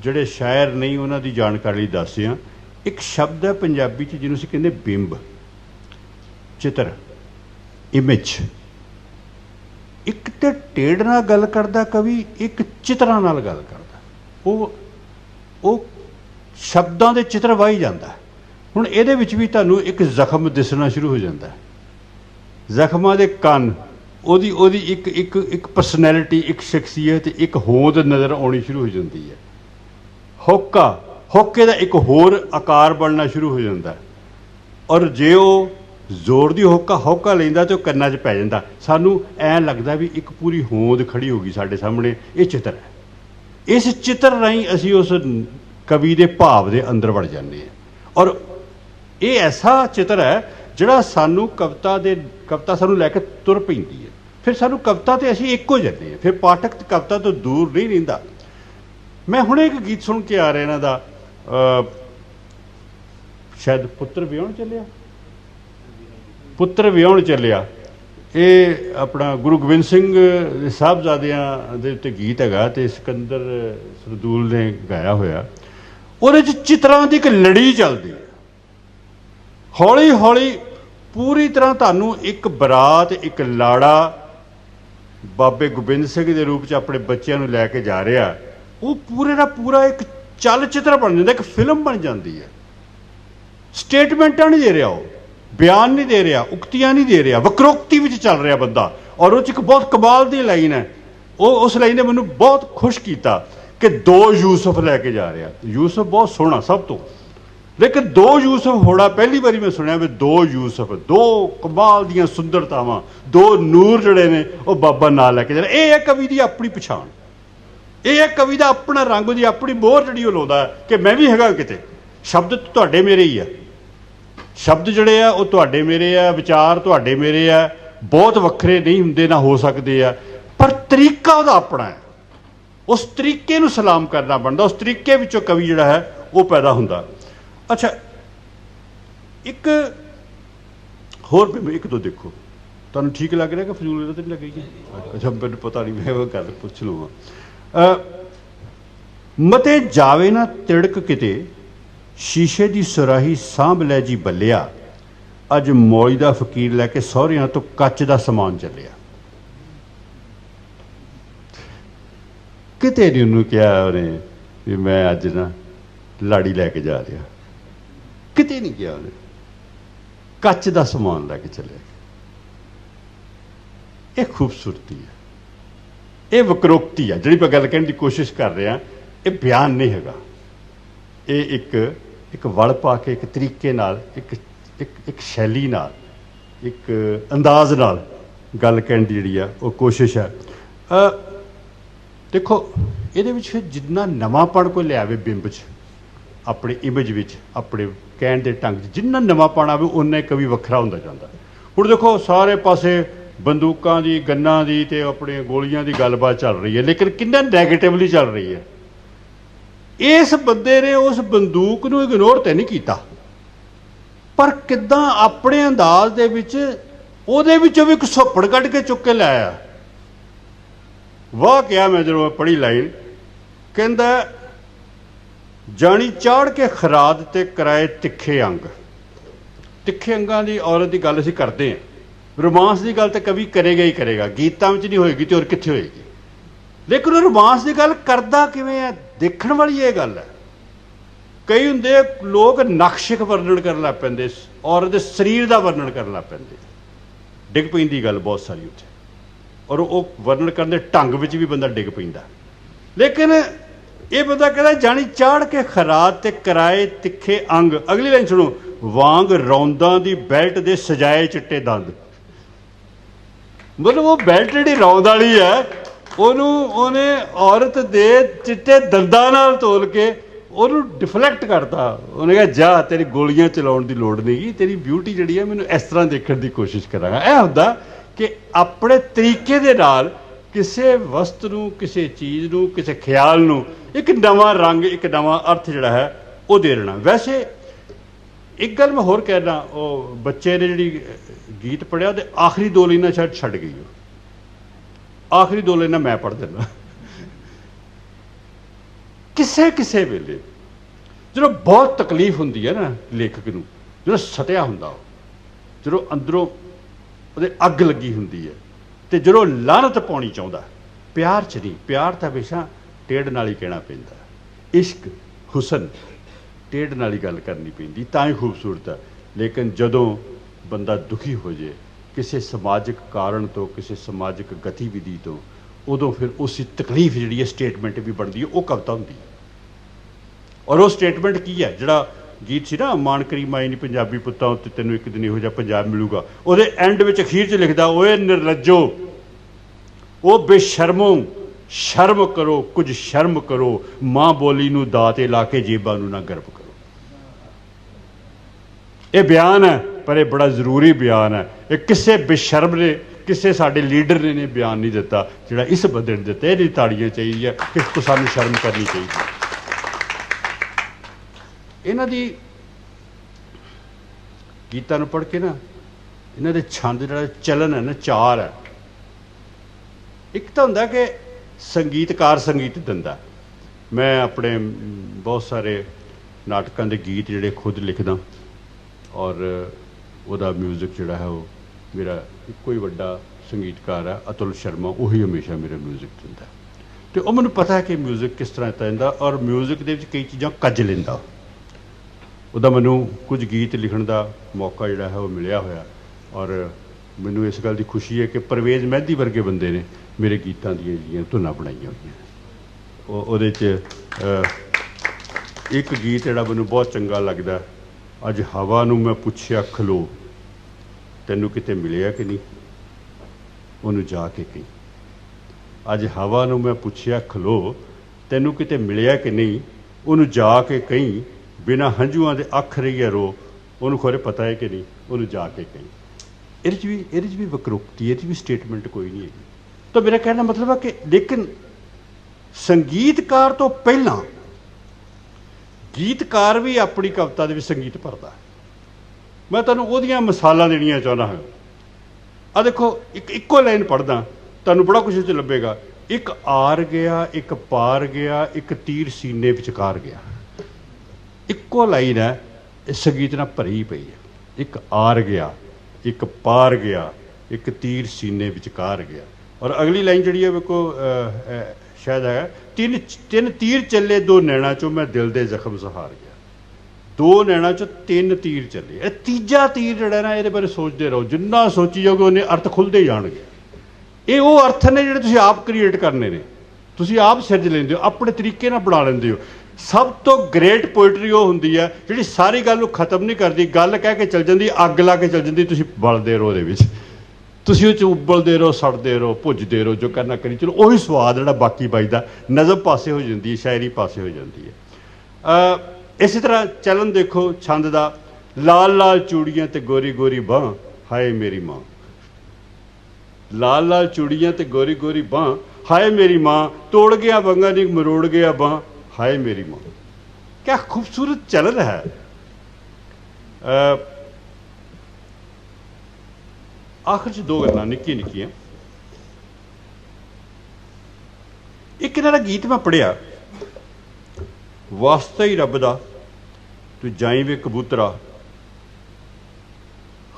ਜਿਹੜੇ ਸ਼ਾਇਰ ਨਹੀਂ ਉਹਨਾਂ ਦੀ ਜਾਣਕਾਰੀ ਲਈ ਦੱਸਦੇ ਹਾਂ। ਇੱਕ ਸ਼ਬਦ ਹੈ ਪੰਜਾਬੀ 'ਚ ਜਿਹਨੂੰ ਅਸੀਂ ਕਹਿੰਦੇ ਬਿੰਬ, ਚਿੱਤਰ, ਇਮੇਜ। ਇੱਕ ਤੇ ਟੇਢ ਨਾਲ ਗੱਲ ਕਰਦਾ ਕਵੀ, ਇੱਕ ਚਿੱਤਰਾਂ ਨਾਲ ਗੱਲ ਕਰਦਾ। ਉਹ ਸ਼ਬਦਾਂ ਦੇ ਚਿੱਤਰ ਵਾਹੀ ਜਾਂਦਾ। ਹੁਣ ਇਹਦੇ ਵਿੱਚ ਵੀ ਤੁਹਾਨੂੰ ਇੱਕ ਜ਼ਖਮ ਦਿਸਣਾ ਸ਼ੁਰੂ ਹੋ ਜਾਂਦਾ। ਜ਼ਖਮਾਂ ਦੇ ਕੰਨ, ਉਹਦੀ ਇੱਕ ਪਰਸਨੈਲਿਟੀ, ਇੱਕ ਸ਼ਖਸੀਅਤ, ਇੱਕ ਹੋਂਦ ਨਜ਼ਰ ਆਉਣੀ ਸ਼ੁਰੂ ਹੋ ਜਾਂਦੀ ਹੈ। ਹੋਕੇ ਦਾ ਇੱਕ ਹੋਰ ਆਕਾਰ ਬਣਨਾ ਸ਼ੁਰੂ ਹੋ ਜਾਂਦਾ। ਔਰ ਜੇ ਉਹ ਜ਼ੋਰ ਦੀ ਹੌਕਾ ਲੈਂਦਾ ਤਾਂ ਉਹ ਕੰਨਾਂ 'ਚ ਪੈ ਜਾਂਦਾ। ਸਾਨੂੰ ਐਂ ਲੱਗਦਾ ਵੀ ਇੱਕ ਪੂਰੀ ਹੋਂਦ ਖੜੀ ਹੋ ਗਈ ਸਾਡੇ ਸਾਹਮਣੇ। ਇਹ ਚਿੱਤਰ ਹੈ। ਇਸ ਚਿੱਤਰ ਰਾਹੀਂ ਅਸੀਂ ਉਸ ਕਵੀ ਦੇ ਭਾਵ ਦੇ ਅੰਦਰ ਵੜ ਜਾਂਦੇ ਹਾਂ। ਔਰ ਇਹ ਐਸਾ ਚਿੱਤਰ ਹੈ ਜਿਹੜਾ ਸਾਨੂੰ ਕਵਿਤਾ ਸਾਨੂੰ ਲੈ ਕੇ ਤੁਰ ਪੈਂਦੀ ਹੈ। ਫਿਰ ਸਾਨੂੰ ਕਵਿਤਾ 'ਤੇ ਅਸੀਂ ਇੱਕ ਹੋ ਜਾਂਦੇ ਹਾਂ। ਫਿਰ ਪਾਠਕ ਕਵਿਤਾ ਤੋਂ ਦੂਰ ਨਹੀਂ ਰਹਿੰਦਾ। ਮੈਂ ਹੁਣੇ ਇੱਕ ਗੀਤ ਸੁਣ ਕੇ ਆ ਰਿਹਾ ਇਹਨਾਂ ਦਾ, ਸ਼ਾਇਦ ਪੁੱਤਰ ਵਿਆਹੁਣ ਚੱਲਿਆ। ਇਹ ਆਪਣਾ ਗੁਰੂ ਗੋਬਿੰਦ ਸਿੰਘ ਸਾਹਿਬਜ਼ਾਦਿਆਂ ਦੇ ਉੱਤੇ ਗੀਤ ਹੈਗਾ, ਅਤੇ ਸਿਕੰਦਰ ਸਰਦੂਲ ਨੇ ਗਾਇਆ ਹੋਇਆ। ਉਹਦੇ 'ਚ ਚਿੱਤਰਾਂ ਦੀ ਇੱਕ ਲੜੀ ਚੱਲਦੀ ਹੈ। ਹੌਲੀ ਹੌਲੀ ਪੂਰੀ ਤਰ੍ਹਾਂ ਤੁਹਾਨੂੰ ਇੱਕ ਬਰਾਤ, ਇੱਕ ਲਾੜਾ ਬਾਬੇ ਗੋਬਿੰਦ ਸਿੰਘ ਦੇ ਰੂਪ 'ਚ ਆਪਣੇ ਬੱਚਿਆਂ ਨੂੰ ਲੈ ਕੇ ਜਾ ਰਿਹਾ। ਉਹ ਪੂਰੇ ਦਾ ਪੂਰਾ ਇੱਕ ਚੱਲ ਚਿੱਤਰ ਬਣ ਜਾਂਦਾ, ਇੱਕ ਫਿਲਮ ਬਣ ਜਾਂਦੀ ਹੈ। ਸਟੇਟਮੈਂਟਾਂ ਨਹੀਂ ਦੇ ਰਿਹਾ, ਉਹ ਬਿਆਨ ਨਹੀਂ ਦੇ ਰਿਹਾ, ਉਕਤੀਆਂ ਨਹੀਂ ਦੇ ਰਿਹਾ, ਵਕਰੋਕਤੀ ਵਿੱਚ ਚੱਲ ਰਿਹਾ ਬੰਦਾ। ਔਰ ਉਹ 'ਚ ਇੱਕ ਬਹੁਤ ਕਮਾਲ ਦੀ ਲਾਈਨ ਹੈ। ਉਸ ਲਾਈਨ ਨੇ ਮੈਨੂੰ ਬਹੁਤ ਖੁਸ਼ ਕੀਤਾ ਕਿ ਦੋ ਯੂਸਫ ਲੈ ਕੇ ਜਾ ਰਿਹਾ। ਯੂਸਫ ਬਹੁਤ ਸੋਹਣਾ, ਸਭ ਤੋਂ लेकिन दो यूसुफ होड़ा पहली बारी मैं सुनिया भी दो यूसुफ, दो कमाल दियां सुंदरतावां, दो नूर जड़े ने वो बाबा नाल लैके जा रहे। ये कवि की अपनी पछाण, ये कवि का अपना रंग, जी अपनी मोहर जड़ी वो लाउंदा कि मैं भी हैगा किते। शब्द तुहाडे मेरे ही है, शब्द जड़े आ वो तुहाडे मेरे आ, विचार तुहाडे मेरे आ, बहुत वक्रे नहीं हुंदे ना हो सकते आ, पर तरीका उहदा अपना है। उस तरीके नूं सलाम करना बनता, उस तरीके विचों कवि जिहड़ा है वो पैदा हुंदा। अच्छा एक होर भी एक दो देखो, तुहानूं ठीक लग रहा कि फजूल तो नहीं लगेगी? अच्छा मैनूं पता नहीं, मैं वो गल पुछ लवां। मते जावे ना तिड़क किते, शीशे की सुराही सांभ लै जी बल्लिया, अज मौज दा फकीर लैके सहुरियां तो कच दा समान चलिया। किते नहीं उन्होंने कहा उन्हें भी मैं अज ना लाड़ी लैके जा रहा, किते नहीं कहा उन्हें, कच दा समान लैके चलिया। ये खूबसूरती है, ये वक्रोक्ति है जिहड़ी मैं गल कहने की कोशिश कर रहा। ये बयान नहीं हैगा, ये एक वल पा के एक तरीके नाल, एक शैली नाल, एक अंदाज नाल गल कहने की जिहड़ी आ वो कोशिश है। देखो ये फिर जिन्ना नवांपण कोई लियावे बिंब च, अपने इमेज विच, अपने कहण दे ढंग च जिन्ना नवांपण आवे उन्ना कवि वखरा हुंदा जांदा। हुण देखो सारे पासे बंदूकां दी, गन्नां दी ते अपने गोलियां दी गलबात चल रही है, लेकिन किन्ना नैगेटिवली चल रही है। इस बंदे ने उस बंदूक नूं इग्नोर तो नहीं कीता, पर किदां अपने अंदाज दे विच ਉਹਦੇ ਵਿੱਚੋਂ भी एक ਸੁੱਪੜ ਕੱਢ के चुक के लाया। वाह क्या मैं जो पढ़ी लाइन, कहंदा जानी चाड़ के खराद ते कराए तिखे अंग। तिखे अंगां की औरत की गल असीं करते हैं, रोमांस की गल तो कवि करेगा ही करेगा, गीतां विच नहीं होएगी तो और कित्थे होएगी। लेकिन वो रोमांस की गल करदा किवें है, देखण वाली ये गल है। कई हुंदे लोग नक्शिक वर्णन करन लग पैंदे, औरत दे शरीर का वर्णन करन लग पैंदे, डिग पैंदी गल बहुत सारी उत्थे, और वो वर्णन करने ढंग विच भी बंदा डिग पैंदा। लेकिन ये बंदा कहता जानी चाड़ के खराद ते कराए तिखे अंग। अगली लाइन सुनो, वांग रौंदा दी बैल्ट दे सजाए चिट्टे दंद। मतलब वो बैल्ट जी रौंद वाली है, उन्हें औरत दे चिट्टे दंदां नाल तोल के ਉਹਨੂੰ डिफलैक्ट करता। उन्हें कहा जा तेरी गोलियां चलाउण दी लोड़ नहीं, तेरी ब्यूटी जिहड़ी है मैनूं इस तरह देखण दी कोशिश करांगा। यह हुंदा कि अपने तरीके दे नाल किसी वस्तु नूं, किसी चीज़ नूं, किसी ख्याल नूं एक नवां रंग, एक नवां अर्थ जिहड़ा है वो दे देना। वैसे एक गल मैं होर कहना, वो बच्चे ने जिहड़ी गीत पढ़िया ते आखिरी दो लाइनां शायद छड्ड गई, आखिरी दो लाइनां मैं पढ़ देना। किसे किसे वेले जो बहुत तकलीफ होंदी है ना लेखक नूं, जो सटिया हुंदा, जो अंदरों ਉਹਦੇ ਅੱਗ ਲੱਗੀ ਹੁੰਦੀ है, तो जो लानत पाउणी चाहुंदा, प्यार च नहीं, प्यार तो हमेशा टेढ़ नाल ही कहना पैंदा, इश्क हुसन टेढ़ नाल ही गल करनी पैंदी, तां ही खूबसूरत है। लेकिन जदों बंदा दुखी हो जाए किसी समाजिक कारण तो, किसी समाजिक गतिविधि तो, उदों फिर उस तकलीफ जिहड़ी स्टेटमेंट भी बनती है, वो कविता होंदी है। और वो स्टेटमेंट की है जिहड़ा गीत सी ना, माण करी माई नी पंजाबी पुत्तां उत्ते तैनूं एक दिन इहो जिहा पंजाब मिलूगा, ਉਹਦੇ एंड विच अखीर च लिखदा, ओए निर्लज्जो ओ बेशर्मो शर्म करो, कुछ शर्म करो, मां बोली नूं दाते ला के जेबां नूं ना गर्व करो। ये बयान है, पर यह बड़ा जरूरी बयान है। ये किसी बेशर्म ने, किसी साडे लीडर ने बयान नहीं दिता जिहड़ा इस बंदे ने दिता। इहदी ताड़ियां चाहिए, किस को सानूं शर्म करनी चाहिए। इन्हां दी गीतां नूं पढ़ के ना, इन्हां दे छंद जिहड़ा चलन है ना, चार है। एक तो हुंदा कि संगीतकार संगीत दिंदा। मैं अपने बहुत सारे नाटकां दे गीत जिहड़े खुद लिखदा, और ਉਹਦਾ म्यूजिक जिहड़ा है वो मेरा ਇੱਕੋ ਹੀ ਵੱਡਾ संगीतकार है अतुल शर्मा, वही हमेशा मेरा म्यूजिक दिंदा। तो वो मैनूं पता है कि म्यूजिक किस तरह दिंदा, और म्यूजिक दे विच कई चीज़ां कज लैंदा। ਉਹਦਾ ਮੈਨੂੰ कुछ गीत लिखण का मौका जिहड़ा है वो मिलिया होया, और मैनूं इस गल की खुशी है कि परवेज़ मेहदी वर्गे बंदे ने मेरे गीतां ਦੀਆਂ ਜਿਹੜੀਆਂ ਧੁਨਾਂ ਬਣਾਈਆਂ ਹੋਈਆਂ। ਉਹਦੇ 'ਚ ਇੱਕ ਗੀਤ ਜਿਹੜਾ ਮੈਨੂੰ ਬਹੁਤ ਚੰਗਾ ਲੱਗਦਾ, ਅੱਜ ਹਵਾ ਨੂੰ ਮੈਂ ਪੁੱਛਿਆ ਖਲੋ, ਤੈਨੂੰ ਕਿਤੇ ਮਿਲਿਆ ਕਿ ਨਹੀਂ, ਉਹਨੂੰ ਜਾ ਕੇ ਕਹੀਂ। ਅੱਜ ਹਵਾ ਨੂੰ ਮੈਂ ਪੁੱਛਿਆ ਖਲੋ, ਤੈਨੂੰ ਕਿਤੇ ਮਿਲਿਆ ਕਿ ਨਹੀਂ, ਉਹਨੂੰ ਜਾ ਕੇ ਕਹੀਂ। ਬਿਨਾਂ ਹੰਝੂਆਂ ਦੇ ਅੱਖ ਰਹੀ ਹੈ ਰੋ, ਉਹਨੂੰ ਖੋਰੇ ਪਤਾ ਹੈ ਕਿ ਨਹੀਂ, ਉਹਨੂੰ ਜਾ ਕੇ ਕਹੀਂ। ਇਹਦੇ 'ਚ ਵੀ ਵਕਰੋਕਤੀ, ਇਹਦੇ 'ਚ ਵੀ ਸਟੇਟਮੈਂਟ ਕੋਈ ਨਹੀਂ ਹੈਗੀ। ਤਾਂ ਮੇਰਾ ਕਹਿਣ ਦਾ ਮਤਲਬ ਹੈ ਕਿ ਲੇਕਿਨ ਸੰਗੀਤਕਾਰ ਤੋਂ ਪਹਿਲਾਂ ਗੀਤਕਾਰ ਵੀ ਆਪਣੀ ਕਵਿਤਾ ਦੇ ਵਿੱਚ ਸੰਗੀਤ ਭਰਦਾ। ਮੈਂ ਤੁਹਾਨੂੰ ਉਹਦੀਆਂ ਮਿਸਾਲਾਂ ਦੇਣੀਆਂ ਚਾਹੁੰਦਾ ਹਾਂ। ਆ ਦੇਖੋ, ਇੱਕੋ ਲਾਈਨ ਪੜ੍ਹਦਾ, ਤੁਹਾਨੂੰ ਬੜਾ ਕੁਝ 'ਚ ਲੱਭੇਗਾ। ਇੱਕ ਆਰ ਗਿਆ, ਇੱਕ ਪਾਰ ਗਿਆ, ਇੱਕ ਤੀਰ ਸੀਨੇ ਵਿਚਕਾਰ ਗਿਆ। ਇੱਕੋ ਲਾਈਨ ਹੈ, ਇਹ ਸੰਗੀਤ ਨਾਲ ਭਰੀ ਪਈ ਹੈ। ਇੱਕ ਆਰ ਗਿਆ, ਇੱਕ ਪਾਰ ਗਿਆ, ਇੱਕ ਤੀਰ ਸੀਨੇ ਵਿਚਕਾਰ ਗਿਆ। ਔਰ ਅਗਲੀ ਲਾਈਨ ਜਿਹੜੀ ਹੈ ਵੇਖੋ, ਸ਼ਾਇਦ ਹੈ, ਤਿੰਨ ਤੀਰ ਚੱਲੇ ਦੋ ਨੈਣਾ ਚੋਂ, ਮੈਂ ਦਿਲ ਦੇ ਜ਼ਖਮ ਸਹਾਰ ਗਿਆ। ਦੋ ਨੈਣਾ ਚੋਂ ਤਿੰਨ ਤੀਰ ਚੱਲੇ। ਇਹ ਤੀਜਾ ਤੀਰ ਜਿਹੜਾ ਨਾ, ਇਹਦੇ ਬਾਰੇ ਸੋਚਦੇ ਰਹੋ, ਜਿੰਨਾ ਸੋਚੀ ਜਾਓਗੇ ਉਹਨੇ ਅਰਥ ਖੁੱਲ੍ਹਦੇ ਜਾਣਗੇ। ਇਹ ਉਹ ਅਰਥ ਨੇ ਜਿਹੜੇ ਤੁਸੀਂ ਆਪ ਕ੍ਰੀਏਟ ਕਰਨੇ ਨੇ, ਤੁਸੀਂ ਆਪ ਸਿਰਜ ਲੈਂਦੇ ਹੋ, ਆਪਣੇ ਤਰੀਕੇ ਨਾਲ ਬਣਾ ਲੈਂਦੇ ਹੋ। ਸਭ ਤੋਂ ਗ੍ਰੇਟ ਪੋਇਟਰੀ ਉਹ ਹੁੰਦੀ ਹੈ ਜਿਹੜੀ ਸਾਰੀ ਗੱਲ ਨੂੰ ਖ਼ਤਮ ਨਹੀਂ ਕਰਦੀ, ਗੱਲ ਕਹਿ ਕੇ ਚੱਲ ਜਾਂਦੀ, ਅੱਗ ਲਾ ਕੇ ਚੱਲ ਜਾਂਦੀ, ਤੁਸੀਂ ਬਲਦੇ ਰਹੋ ਉਹਦੇ ਵਿੱਚ, ਤੁਸੀਂ ਉਹ 'ਚ ਉਬਲਦੇ ਰਹੋ, ਸੜਦੇ ਰਹੋ, ਭੁੱਜਦੇ ਰਹੋ, ਜੋ ਕਰਨਾ ਕਰੀ ਚਲੋ। ਉਹੀ ਸਵਾਦ ਜਿਹੜਾ ਬਾਕੀ ਬਚਦਾ, ਨਜ਼ਮ ਪਾਸੇ ਹੋ ਜਾਂਦੀ ਹੈ, ਸ਼ਾਇਰੀ ਪਾਸੇ ਹੋ ਜਾਂਦੀ ਹੈ। ਇਸੇ ਤਰ੍ਹਾਂ ਚਲਨ ਦੇਖੋ ਛੰਦ ਦਾ, ਲਾਲ ਲਾਲ ਚੂੜੀਆਂ ਤੇ ਗੋਰੀ ਗੋਰੀ ਬਾਂਹ, ਹਾਏ ਮੇਰੀ ਮਾਂ। ਲਾਲ ਲਾਲ ਚੂੜੀਆਂ ਤੇ ਗੋਰੀ ਗੋਰੀ ਬਾਂਹ, ਹਾਏ ਮੇਰੀ ਮਾਂ। ਤੋੜ ਗਿਆ ਵੰਗਾ ਨੀ ਮਰੋੜ ਗਿਆ ਬਾਂਹ, ਹਾਏ ਮੇਰੀ ਮਾਂ। ਕਿਆ खूबसूरत चलन है। आखिर च दो गल्लां निक्की निक्कियां। एक इन्हां दा गीत मैं पढ़िया, वास्ता ही रब दा तू जाई वे कबूतरा,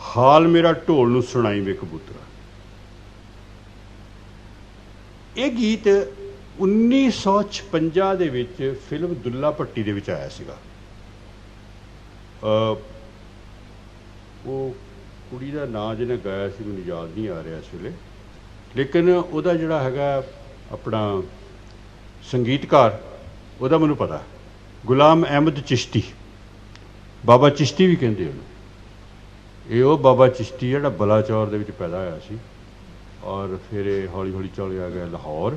हाल मेरा ढोल नूं सुनाई वे कबूतरा। ਇਹ ਗੀਤ 1956 ਦੇ ਵਿੱਚ ਫਿਲਮ ਦੁੱਲਾ ਭੱਟੀ ਦੇ ਵਿੱਚ ਆਇਆ ਸੀਗਾ। ਉਹ ਕੁੜੀ ਦਾ ਨਾਂ ਜਿਹਨੇ ਗਾਇਆ ਸੀ ਮੈਨੂੰ ਯਾਦ ਨਹੀਂ ਆ ਰਿਹਾ ਇਸ ਵੇਲੇ, ਲੇਕਿਨ ਉਹਦਾ ਜਿਹੜਾ ਹੈਗਾ ਆਪਣਾ ਸੰਗੀਤਕਾਰ, ਉਹਦਾ ਮੈਨੂੰ ਪਤਾ, ਗੁਲਾਮ ਅਹਿਮਦ ਚਿਸ਼ਤੀ, ਬਾਬਾ ਚਿਸ਼ਤੀ ਵੀ ਕਹਿੰਦੇ ਉਹਨੂੰ। ਇਹ ਉਹ ਬਾਬਾ ਚਿਸ਼ਤੀ ਜਿਹੜਾ ਬਲਾਚੌਰ ਦੇ ਵਿੱਚ ਪੈਦਾ ਹੋਇਆ ਸੀ ਔਰ ਫਿਰ ਇਹ ਹੌਲੀ ਹੌਲੀ ਚਲਿਆ ਗਿਆ ਲਾਹੌਰ।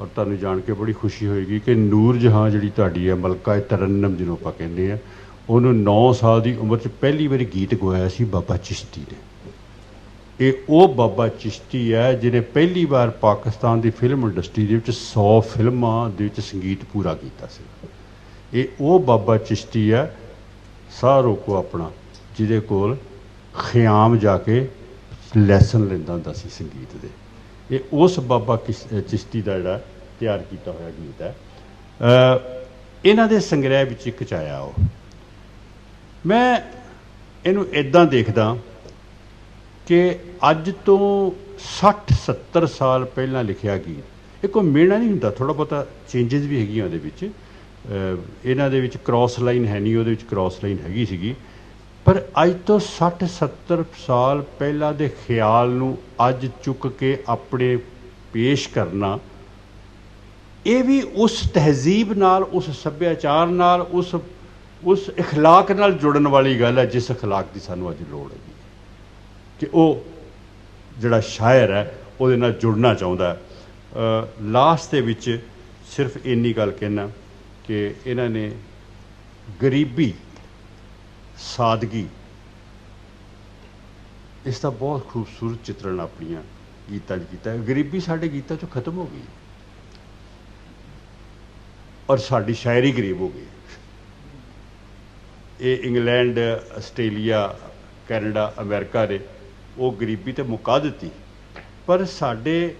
ਔਰ ਤੁਹਾਨੂੰ ਜਾਣ ਕੇ ਬੜੀ ਖੁਸ਼ੀ ਹੋਏਗੀ ਕਿ ਨੂਰ ਜਹਾਂ ਜਿਹੜੀ ਤੁਹਾਡੀ ਹੈ, ਮਲਕਾ ਤਰੰਨਮ ਜਿਹਨੂੰ ਆਪਾਂ ਕਹਿੰਦੇ ਹਾਂ, ਉਹਨੂੰ 9 ਸਾਲ ਦੀ ਉਮਰ 'ਚ ਪਹਿਲੀ ਵਾਰੀ ਗੀਤ ਗਵਾਇਆ ਸੀ ਬਾਬਾ ਚਿਸ਼ਤੀ ਨੇ। ਇਹ ਉਹ ਬਾਬਾ ਚਿਸ਼ਤੀ ਹੈ ਜਿਹਨੇ ਪਹਿਲੀ ਵਾਰ ਪਾਕਿਸਤਾਨ ਦੀ ਫਿਲਮ ਇੰਡਸਟਰੀ ਦੇ ਵਿੱਚ 100 ਫਿਲਮਾਂ ਦੇ ਵਿੱਚ ਸੰਗੀਤ ਪੂਰਾ ਕੀਤਾ ਸੀ। ਇਹ ਉਹ ਬਾਬਾ ਚਿਸ਼ਤੀ ਹੈ, ਸਾਹ ਰੋਕੋ ਆਪਣਾ, ਜਿਹਦੇ ਕੋਲ ਖਿਆਮ ਜਾ ਕੇ ਲੈਸਨ ਲੈਂਦਾ ਹੁੰਦਾ ਸੀ ਸੰਗੀਤ ਦੇ। ਇਹ ਉਸ ਬਾਬਾ ਚਿਸ਼ਤੀ ਦਾ ਜਿਹੜਾ ਤਿਆਰ ਕੀਤਾ ਹੋਇਆ ਗੀਤ ਹੈ। ਇਹਨਾਂ ਦੇ ਸੰਗ੍ਰਹਿ ਵਿੱਚ ਇੱਕ 'ਚ ਆਇਆ ਉਹ। ਮੈਂ ਇਹਨੂੰ ਇੱਦਾਂ ਦੇਖਦਾ ਕਿ ਅੱਜ ਤੋਂ 60-70 ਸਾਲ ਪਹਿਲਾਂ ਲਿਖਿਆ ਗੀਤ। ਇਹ ਕੋਈ ਮੇਣਾ ਨਹੀਂ ਹੁੰਦਾ, ਥੋੜ੍ਹਾ ਬਹੁਤਾ ਚੇਂਜਸ ਵੀ ਹੈਗੀਆਂ ਉਹਦੇ ਵਿੱਚ। ਇਹਨਾਂ ਦੇ ਵਿੱਚ ਕ੍ਰੋਸ ਲਾਈਨ ਹੈ ਨਹੀਂ, ਉਹਦੇ ਵਿੱਚ ਕ੍ਰੋਸ ਲਾਈਨ ਹੈਗੀ ਸੀਗੀ। ਪਰ ਅੱਜ ਤੋਂ 60-70 ਸਾਲ ਪਹਿਲਾਂ ਦੇ ਖਿਆਲ ਨੂੰ ਅੱਜ ਚੁੱਕ ਕੇ ਆਪਣੇ ਪੇਸ਼ ਕਰਨਾ, ਇਹ ਵੀ ਉਸ ਤਹਿਜ਼ੀਬ ਨਾਲ, ਉਸ ਸੱਭਿਆਚਾਰ ਨਾਲ, ਉਸ ਇਖਲਾਕ ਨਾਲ ਜੁੜਨ ਵਾਲੀ ਗੱਲ ਹੈ ਜਿਸ ਇਖਲਾਕ ਦੀ ਸਾਨੂੰ ਅੱਜ ਲੋੜ ਹੈਗੀ ਕਿ ਉਹ ਜਿਹੜਾ ਸ਼ਾਇਰ ਹੈ ਉਹਦੇ ਨਾਲ ਜੁੜਨਾ ਚਾਹੁੰਦਾ। ਲਾਸਟ ਦੇ ਵਿੱਚ ਸਿਰਫ ਇੰਨੀ ਗੱਲ ਕਹਿਣਾ ਕਿ ਇਹਨਾਂ ਨੇ ਗਰੀਬੀ, ਸਾਦਗੀ, ਇਸ ਦਾ ਬਹੁਤ ਖੂਬਸੂਰਤ ਚਿੱਤਰਨ ਆਪਣੀਆਂ ਗੀਤਾਂ 'ਚ ਕੀਤਾ। ਗਰੀਬੀ ਸਾਡੇ ਗੀਤਾਂ 'ਚੋਂ ਖਤਮ ਹੋ ਗਈ ਔਰ ਸਾਡੀ ਸ਼ਾਇਰੀ ਗਰੀਬ ਹੋ ਗਈ। ਇਹ ਇੰਗਲੈਂਡ, ਆਸਟ੍ਰੇਲੀਆ, ਕੈਨੇਡਾ, ਅਮਰੀਕਾ ਨੇ ਉਹ ਗਰੀਬੀ ਤੇ ਮੁਕਾ ਦਿੱਤੀ, ਪਰ ਸਾਡੇ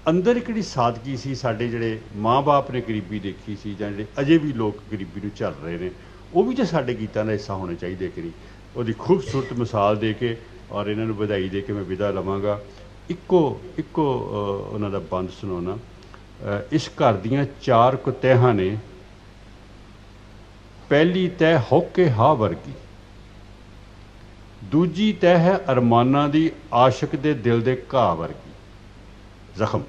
ਅੰਦਰ ਇੱਕ ਜਿਹੜੀ ਸਾਦਗੀ ਸੀ, ਸਾਡੇ ਜਿਹੜੇ ਮਾਂ-ਬਾਪ ਨੇ ਗਰੀਬੀ ਦੇਖੀ ਸੀ ਜਾਂ ਜਿਹੜੇ ਅਜੇ ਵੀ ਲੋਕ ਗਰੀਬੀ ਨੂੰ ਝੱਲ ਰਹੇ ਨੇ, ਉਹ ਵੀ ਤਾਂ ਸਾਡੇ ਗੀਤਾਂ ਦਾ ਹਿੱਸਾ ਹੋਣੇ ਚਾਹੀਦੇ ਕਿ ਨਹੀਂ। ਉਹਦੀ ਖੂਬਸੂਰਤ ਮਿਸਾਲ ਦੇ ਕੇ ਔਰ ਇਹਨਾਂ ਨੂੰ ਵਧਾਈ ਦੇ ਕੇ ਮੈਂ ਵਿਦਾ ਲਵਾਂਗਾ। ਇੱਕੋ ਉਹਨਾਂ ਦਾ ਬੰਦ ਸੁਣਾਉਣਾ। ਇਸ ਘਰ ਦੀਆਂ 4 ਕੁਤਿਆਂ ਨੇ, ਪਹਿਲੀ ਤਹਿ ਹੋਕੇ ਹਾ ਵਰਗੀ, ਦੂਜੀ ਤਹਿ ਹੈ ਅਰਮਾਨਾਂ ਦੀ, ਆਸ਼ਿਕ ਦੇ ਦਿਲ ਦੇ ਘਾਹ ਵਰਗੀ। ਜ਼ਖਮ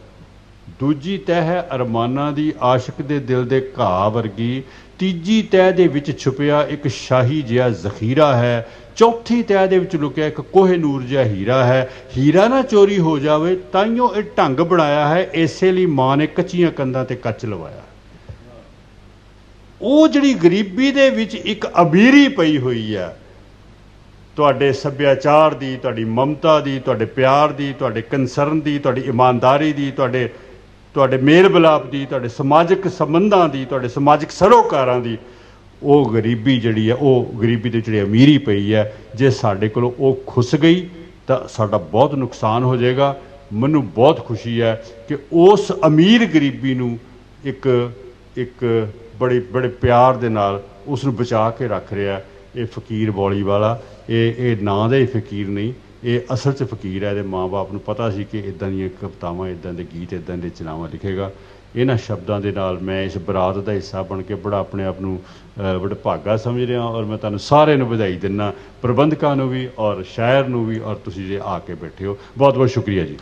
ਦੂਜੀ ਤਹਿ ਹੈ ਅਰਮਾਨਾਂ ਦੀ ਆਸ਼ਿਕ ਦੇ ਦਿਲ ਦੇ ਘਾਹ ਵਰਗੀ, ਤੀਜੀ ਤਹਿ ਦੇ ਵਿੱਚ ਛੁਪਿਆ ਇੱਕ ਸ਼ਾਹੀ ਜਿਹਾ ਜ਼ਖੀਰਾ ਹੈ, ਚੌਥੀ ਤਹਿ ਦੇ ਵਿੱਚ ਲੁਕਿਆ ਇੱਕ ਕੋਹਿਨੂਰ ਜਿਹਾ ਹੀਰਾ ਹੈ। ਹੀਰਾ ਨਾ ਚੋਰੀ ਹੋ ਜਾਵੇ ਤਾਈਓ ਇਹ ਢੰਗ ਬਣਾਇਆ ਹੈ, ਇਸੇ ਲਈ ਮਾਂ ਨੇ ਕੱਚੀਆਂ ਕੰਧਾਂ ਤੇ ਕੱਚ ਲਵਾਇਆ। ਉਹ ਜਿਹੜੀ ਗਰੀਬੀ ਦੇ ਵਿੱਚ ਇੱਕ ਅਮੀਰੀ ਪਈ ਹੋਈ ਹੈ, ਤੁਹਾਡੇ ਸੱਭਿਆਚਾਰ ਦੀ, ਤੁਹਾਡੀ ਮਮਤਾ ਦੀ, ਤੁਹਾਡੇ ਪਿਆਰ ਦੀ, ਤੁਹਾਡੇ ਕੰਸਰਨ ਦੀ, ਤੁਹਾਡੀ ਇਮਾਨਦਾਰੀ ਦੀ, ਤੁਹਾਡੇ ਮੇਲ ਮਿਲਾਪ ਦੀ, ਤੁਹਾਡੇ ਸਮਾਜਿਕ ਸੰਬੰਧਾਂ ਦੀ, ਤੁਹਾਡੇ ਸਮਾਜਿਕ ਸਰੋਕਾਰਾਂ ਦੀ, ਉਹ ਗਰੀਬੀ ਜਿਹੜੀ ਹੈ, ਉਹ ਗਰੀਬੀ ਦੇ ਜਿਹੜੀ ਅਮੀਰੀ ਪਈ ਹੈ, ਜੇ ਸਾਡੇ ਕੋਲੋਂ ਉਹ ਖੁੱਸ ਗਈ ਤਾਂ ਸਾਡਾ ਬਹੁਤ ਨੁਕਸਾਨ ਹੋ ਜਾਏਗਾ। ਮੈਨੂੰ ਬਹੁਤ ਖੁਸ਼ੀ ਹੈ ਕਿ ਉਸ ਅਮੀਰ ਗਰੀਬੀ ਨੂੰ ਇੱਕ ਬੜੇ ਪਿਆਰ ਦੇ ਨਾਲ ਉਸ ਨੂੰ ਬਚਾ ਕੇ ਰੱਖ ਰਿਹਾ ਇਹ ਫਕੀਰ ਬੌਲੀ ਵਾਲਾ। ਇਹ ਨਾਂ ਦਾ ਹੀ ਫਕੀਰ ਨਹੀਂ, ਇਹ ਅਸਲ 'ਚ ਫਕੀਰ ਹੈ। ਇਹਦੇ ਮਾਂ-ਬਾਪ ਨੂੰ ਪਤਾ ਸੀ ਕਿ ਇੱਦਾਂ ਦੀਆਂ ਕਵਿਤਾਵਾਂ, ਇੱਦਾਂ ਦੇ ਗੀਤ, ਇੱਦਾਂ ਦੇ ਰਚਨਾਵਾਂ ਲਿਖੇਗਾ। ਇਹਨਾਂ ਸ਼ਬਦਾਂ ਦੇ ਨਾਲ ਮੈਂ ਇਸ ਬਰਾਤ ਦਾ ਹਿੱਸਾ ਬਣ ਕੇ ਬੜਾ ਆਪਣੇ ਆਪ ਨੂੰ ਬੜਾ ਭਾਗਾ ਸਮਝ ਰਿਹਾ, ਔਰ ਮੈਂ ਤੁਹਾਨੂੰ ਸਾਰਿਆਂ ਨੂੰ ਵਧਾਈ ਦਿੰਦਾ, ਪ੍ਰਬੰਧਕਾਂ ਨੂੰ ਵੀ ਔਰ ਸ਼ਾਇਰ ਨੂੰ ਵੀ, ਔਰ ਤੁਸੀਂ ਜੇ ਆ ਕੇ ਬੈਠੇ ਹੋ, ਬਹੁਤ ਬਹੁਤ ਸ਼ੁਕਰੀਆ ਜੀ।